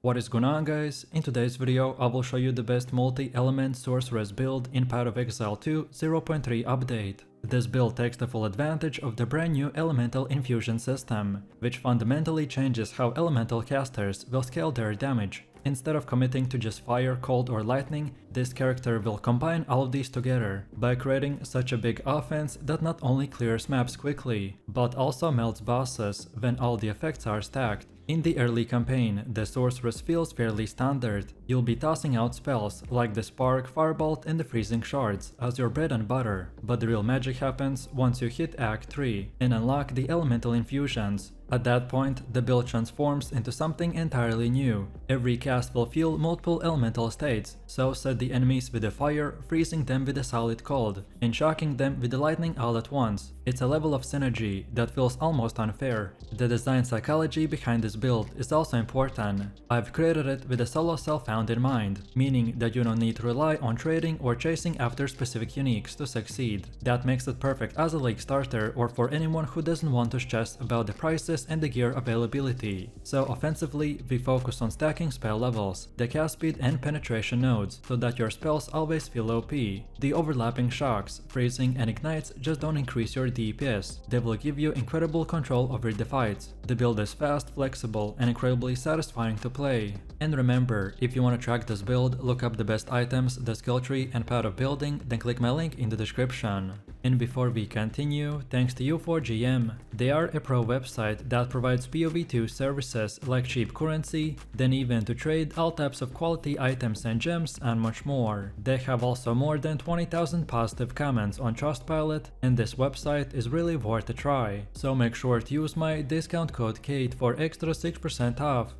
What is going on, guys? In today's video I will show you the best multi-element Sorceress build in Path of Exile 2 0.3 update. This build takes the full advantage of the brand new elemental infusion system, which fundamentally changes how elemental casters will scale their damage. Instead of committing to just fire, cold or lightning, this character will combine all of these together by creating such a big offense that not only clears maps quickly, but also melts bosses when all the effects are stacked. In the early campaign, the Sorceress feels fairly standard. You'll be tossing out spells like the Spark, Firebolt and the Freezing Shards as your bread and butter, but the real magic happens once you hit Act 3 and unlock the elemental infusions. At that point, the build transforms into something entirely new. Every cast will feel multiple elemental states, so set the enemies with the fire, freezing them with a solid cold, and shocking them with the lightning all at once. It's a level of synergy that feels almost unfair. The design psychology behind this build is also important. I've created it with a solo self-found in mind, meaning that you don't need to rely on trading or chasing after specific uniques to succeed. That makes it perfect as a league starter or for anyone who doesn't want to stress about the prices and the gear availability. So offensively, we focus on stacking spell levels, the cast speed and penetration nodes, so that your spells always feel OP. The overlapping shocks, freezing and ignites just don't increase your DPS, they will give you incredible control over the fights. The build is fast, flexible and incredibly satisfying to play. And remember, if you want to track this build, look up the best items, the skill tree and path of building, then click my link in the description. And before we continue, thanks to U4GM. They are a pro website that provides POE2 services like cheap currency, then even to trade all types of quality items and gems and much more. They have also more than 20,000 positive comments on Trustpilot, and this website is really worth a try. So make sure to use my discount code KATE for extra 6% off.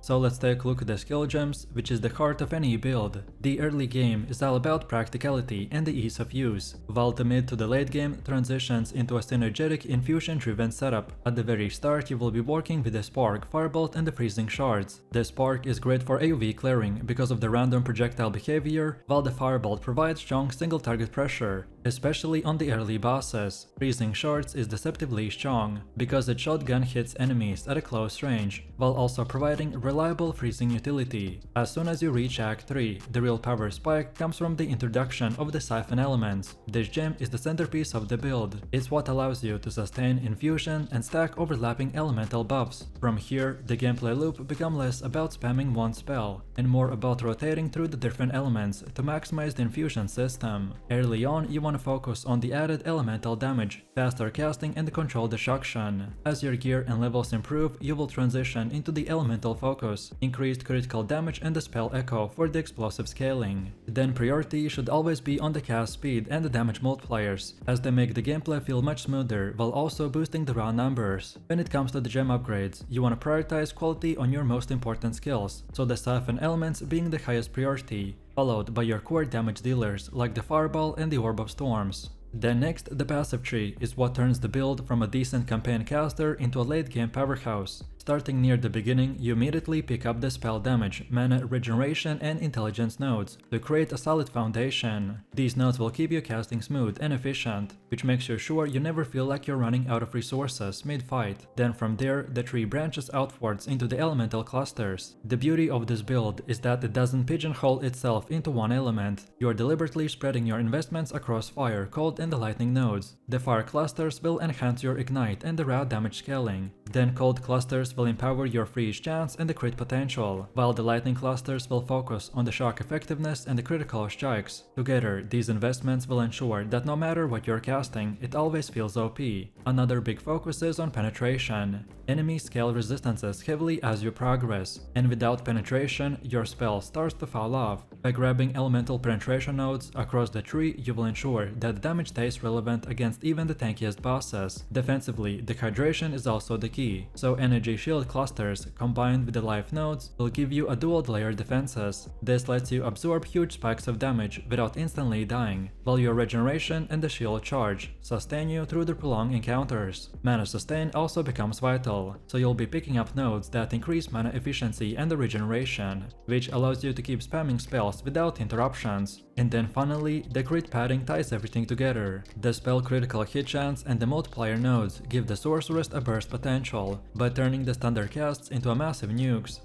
So let's take a look at the skill gems, which is the heart of any build. The early game is all about practicality and the ease of use, while the mid to the late game transitions into a synergetic infusion-driven setup. At the very start you will be working with the Spark, Firebolt and the Freezing Shards. The Spark is great for AoE clearing because of the random projectile behavior, while the Firebolt provides strong single target pressure, especially on the early bosses. Freezing Shards is deceptively strong because it shotgun hits enemies at a close range, while also providing reliable freezing utility. As soon as you reach Act 3, the real power spike comes from the introduction of the Siphon elements. This gem is the centerpiece of the build. It's what allows you to sustain infusion and stack overlapping elemental buffs. From here, the gameplay loop becomes less about spamming one spell and more about rotating through the different elements to maximize the infusion system. Early on, you want to focus on the added elemental damage, faster casting and control destruction. As your gear and levels improve, you will transition into the elemental focus, increased critical damage and the spell echo for the explosive scaling. Then priority should always be on the cast speed and the damage multipliers, as they make the gameplay feel much smoother while also boosting the raw numbers. When it comes to the gem upgrades, you want to prioritize quality on your most important skills, so the Siphon elements being the highest priority, followed by your core damage dealers like the Fireball and the Orb of Storms. Then next, the passive tree is what turns the build from a decent campaign caster into a late game powerhouse. Starting near the beginning, you immediately pick up the spell damage, mana, regeneration and intelligence nodes to create a solid foundation. These nodes will keep you casting smooth and efficient, which makes you sure you never feel like you're running out of resources mid-fight. Then from there, the tree branches outwards into the elemental clusters. The beauty of this build is that it doesn't pigeonhole itself into one element. You are deliberately spreading your investments across fire, cold and the lightning nodes. The fire clusters will enhance your ignite and the raw damage scaling. Then cold clusters will empower your freeze chance and the crit potential, while the lightning clusters will focus on the shock effectiveness and the critical strikes. Together, these investments will ensure that no matter what you're casting, it always feels OP. Another big focus is on penetration. Enemies scale resistances heavily as you progress, and without penetration, your spell starts to fall off. By grabbing elemental penetration nodes across the tree, you will ensure that the damage stays relevant against even the tankiest bosses. Defensively, the hydration is also the key, so energy shield clusters combined with the life nodes will give you a dual layer defenses. This lets you absorb huge spikes of damage without instantly dying, while your regeneration and the shield charge sustain you through the prolonged encounters. Mana sustain also becomes vital, so you'll be picking up nodes that increase mana efficiency and the regeneration, which allows you to keep spamming spells without interruptions. And then finally, the crit padding ties everything together. The spell critical hit chance and the multiplier nodes give the Sorceress a burst potential. By turning the standard casts into a massive nukes.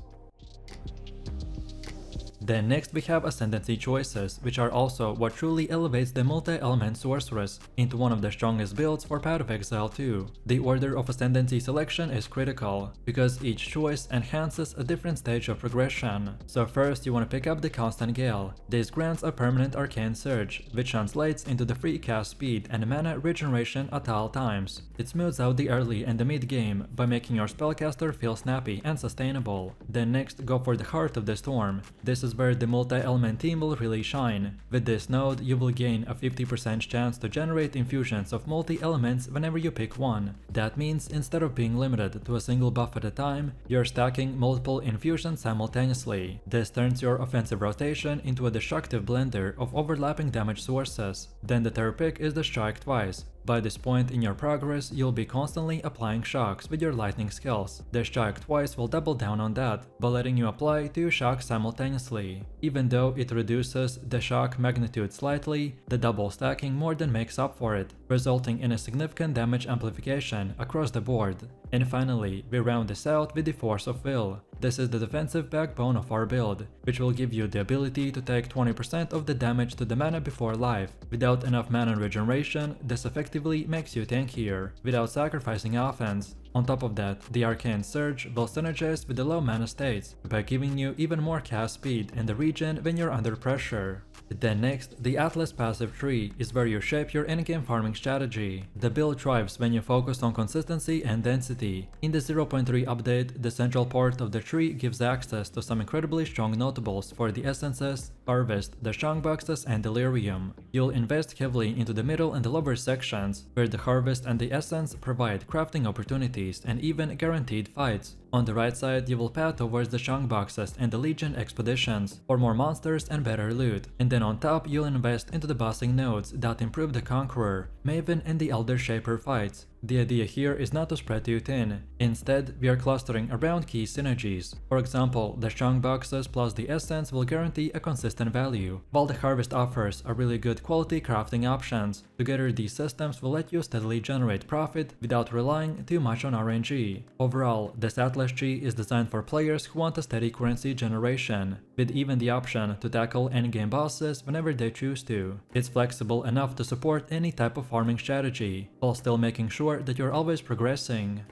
Then next we have Ascendancy choices, which are also what truly elevates the multi-element Sorceress into one of the strongest builds for Path of Exile 2. The order of Ascendancy selection is critical, because each choice enhances a different stage of progression. So first you want to pick up the Constant Gale. This grants a permanent arcane surge, which translates into the free cast speed and mana regeneration at all times. It smooths out the early and the mid game by making your spellcaster feel snappy and sustainable. Then next go for the Heart of the Storm. This is where the multi-element team will really shine. With this node, you will gain a 50% chance to generate infusions of multi-elements whenever you pick one. That means instead of being limited to a single buff at a time, you're stacking multiple infusions simultaneously. This turns your offensive rotation into a destructive blender of overlapping damage sources. Then the third pick is the Strike Twice. By this point in your progress, you'll be constantly applying shocks with your lightning skills. The Strike Twice will double down on that, by letting you apply 2 shocks simultaneously. Even though it reduces the shock magnitude slightly, the double stacking more than makes up for it, resulting in a significant damage amplification across the board. And finally, we round this out with the Force of Will. This is the defensive backbone of our build, which will give you the ability to take 20% of the damage to the mana before life. Without enough mana regeneration, this effectively makes you tankier, without sacrificing offense. On top of that, the Arcane Surge will synergize with the low mana states, by giving you even more cast speed in the region when you're under pressure. Then next, the Atlas passive tree is where you shape your endgame farming strategy. The build thrives when you focus on consistency and density. In the 0.3 update, the central part of the tree gives access to some incredibly strong notables for the essences, harvest, the strongboxes and delirium. You'll invest heavily into the middle and the lower sections, where the harvest and the essence provide crafting opportunities and even guaranteed fights. On the right side, you will path towards the strongboxes and the Legion expeditions for more monsters and better loot. And then on top, you'll invest into the bossing nodes that improve the Conqueror, Maven and the Elder Shaper fights. The idea here is not to spread too thin. Instead, we are clustering around key synergies. For example, the strongboxes plus the essence will guarantee a consistent value, while the harvest offers a really good quality crafting options. Together, these systems will let you steadily generate profit without relying too much on RNG. Overall, this Atlas tree is designed for players who want a steady currency generation, with even the option to tackle endgame bosses whenever they choose to. It's flexible enough to support any type of farming strategy, while still making sure that you're always progressing.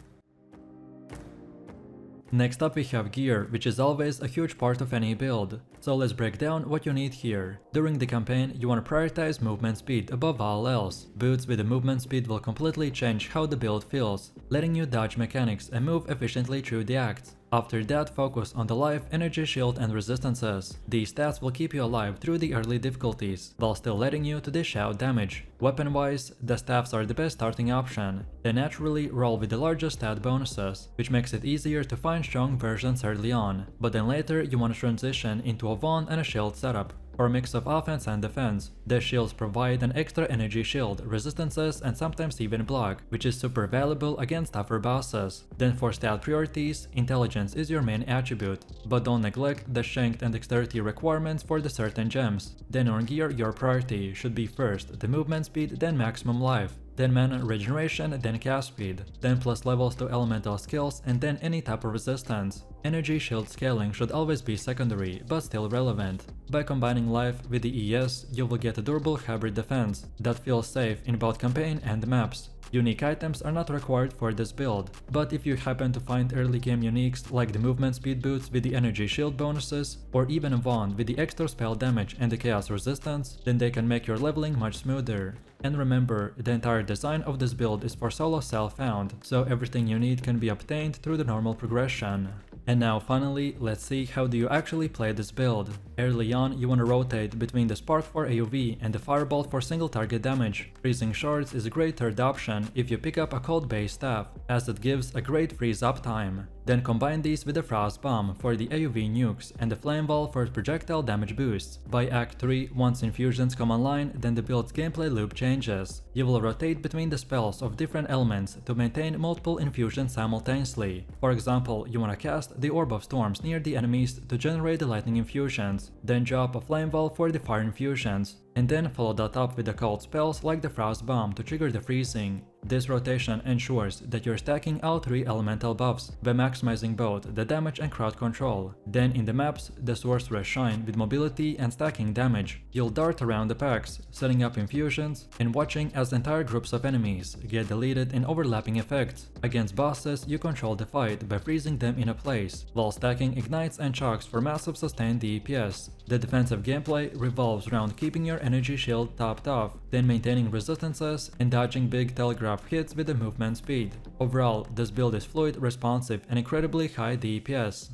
Next up we have gear, which is always a huge part of any build. So let's break down what you need here. During the campaign, you want to prioritize movement speed above all else. Boots with the movement speed will completely change how the build feels, letting you dodge mechanics and move efficiently through the acts. After that, focus on the life, energy, shield and resistances. These stats will keep you alive through the early difficulties, while still letting you to dish out damage. Weapon-wise, the staffs are the best starting option. They naturally roll with the largest stat bonuses, which makes it easier to find strong versions early on. But then later, you want to transition into a wand and a shield setup, or a mix of offense and defense. The shields provide an extra energy shield, resistances and sometimes even block, which is super valuable against tougher bosses. Then for stat priorities, intelligence is your main attribute, but don't neglect the strength and dexterity requirements for the certain gems. Then on gear, your priority should be first the movement speed, then maximum life, then mana regeneration, then cast speed, then plus levels to elemental skills, and then any type of resistance. Energy shield scaling should always be secondary, but still relevant. By combining life with the ES, you will get a durable hybrid defense that feels safe in both campaign and maps. Unique items are not required for this build, but if you happen to find early game uniques like the movement speed boots with the energy shield bonuses, or even a wand with the extra spell damage and the chaos resistance, then they can make your leveling much smoother. And remember, the entire design of this build is for solo self-found, so everything you need can be obtained through the normal progression. And now finally, let's see how do you actually play this build. Early on, you want to rotate between the Spark for AoV and the Firebolt for single target damage. Freezing Shards is a great third option if you pick up a cold base staff, as it gives a great freeze uptime. Then combine these with the Frost Bomb for the AoV nukes and the Flame Wall for projectile damage boosts. By Act 3, once infusions come online, then the build's gameplay loop changes. You will rotate between the spells of different elements to maintain multiple infusions simultaneously. For example, you want to cast the Orb of Storms near the enemies to generate the lightning infusions, then drop a Flame Wall for the fire infusions, and then follow that up with the cold spells like the Frost Bomb to trigger the freezing. This rotation ensures that you're stacking all 3 elemental buffs by maximizing both the damage and crowd control. Then in the maps, the Sorceress shine with mobility and stacking damage. You'll dart around the packs, setting up infusions, and watching as entire groups of enemies get deleted in overlapping effects. Against bosses, you control the fight by freezing them in a place, while stacking ignites and shocks for massive sustained DPS. The defensive gameplay revolves around keeping your energy shield topped off, then maintaining resistances and dodging big telegraph hits with the movement speed. Overall, this build is fluid, responsive, and incredibly high DPS.